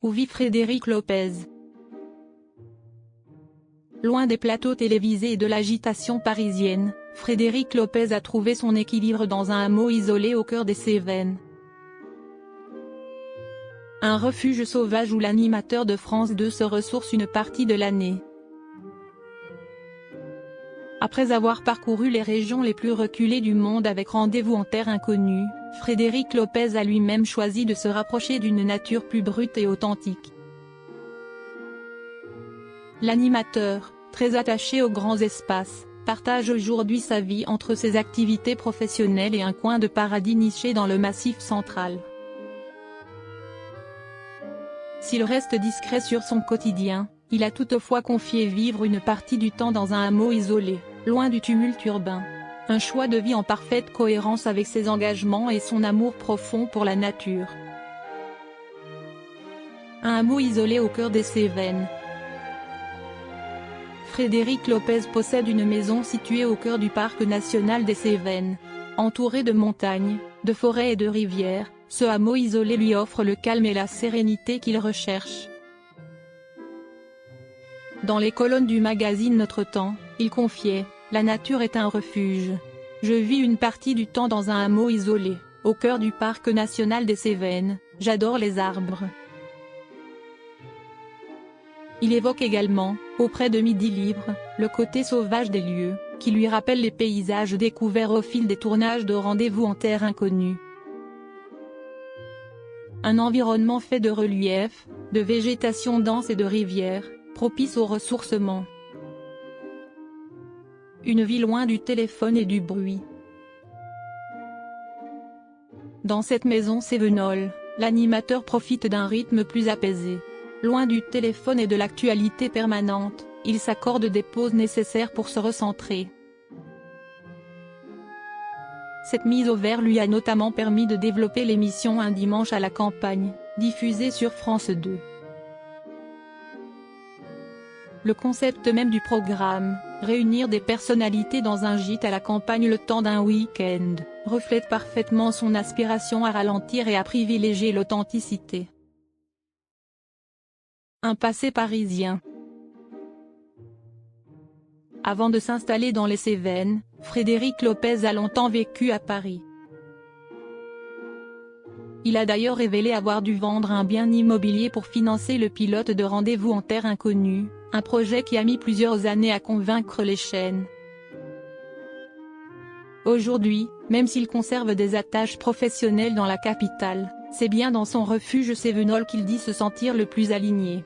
Où vit Frédéric Lopez? Loin des plateaux télévisés et de l'agitation parisienne, Frédéric Lopez a trouvé son équilibre dans un hameau isolé au cœur des Cévennes. Un refuge sauvage où l'animateur de France 2 se ressource une partie de l'année. Après avoir parcouru les régions les plus reculées du monde avec Rendez-vous en terre inconnue, Frédéric Lopez a lui-même choisi de se rapprocher d'une nature plus brute et authentique. L'animateur, très attaché aux grands espaces, partage aujourd'hui sa vie entre ses activités professionnelles et un coin de paradis niché dans le Massif central. S'il reste discret sur son quotidien, il a toutefois confié vivre une partie du temps dans un hameau isolé, loin du tumulte urbain. Un choix de vie en parfaite cohérence avec ses engagements et son amour profond pour la nature. Un hameau isolé au cœur des Cévennes. Frédéric Lopez possède une maison située au cœur du parc national des Cévennes. Entouré de montagnes, de forêts et de rivières, ce hameau isolé lui offre le calme et la sérénité qu'il recherche. Dans les colonnes du magazine Notre Temps, il confiait « La nature est un refuge. Je vis une partie du temps dans un hameau isolé, au cœur du parc national des Cévennes, j'adore les arbres. » Il évoque également, auprès de Midi Libre, le côté sauvage des lieux, qui lui rappelle les paysages découverts au fil des tournages de Rendez-vous en terre inconnue. Un environnement fait de reliefs, de végétation dense et de rivières, propice au ressourcement. Une vie loin du téléphone et du bruit. Dans cette maison cévenole, l'animateur profite d'un rythme plus apaisé. Loin du téléphone et de l'actualité permanente, il s'accorde des pauses nécessaires pour se recentrer. Cette mise au vert lui a notamment permis de développer l'émission Un dimanche à la campagne, diffusée sur France 2. Le concept même du programme, réunir des personnalités dans un gîte à la campagne le temps d'un week-end, reflète parfaitement son aspiration à ralentir et à privilégier l'authenticité. Un passé parisien. Avant de s'installer dans les Cévennes, Frédéric Lopez a longtemps vécu à Paris. Il a d'ailleurs révélé avoir dû vendre un bien immobilier pour financer le pilote de Rendez-vous en terre inconnue, un projet qui a mis plusieurs années à convaincre les chaînes. Aujourd'hui, même s'il conserve des attaches professionnelles dans la capitale, c'est bien dans son refuge cévenol qu'il dit se sentir le plus aligné.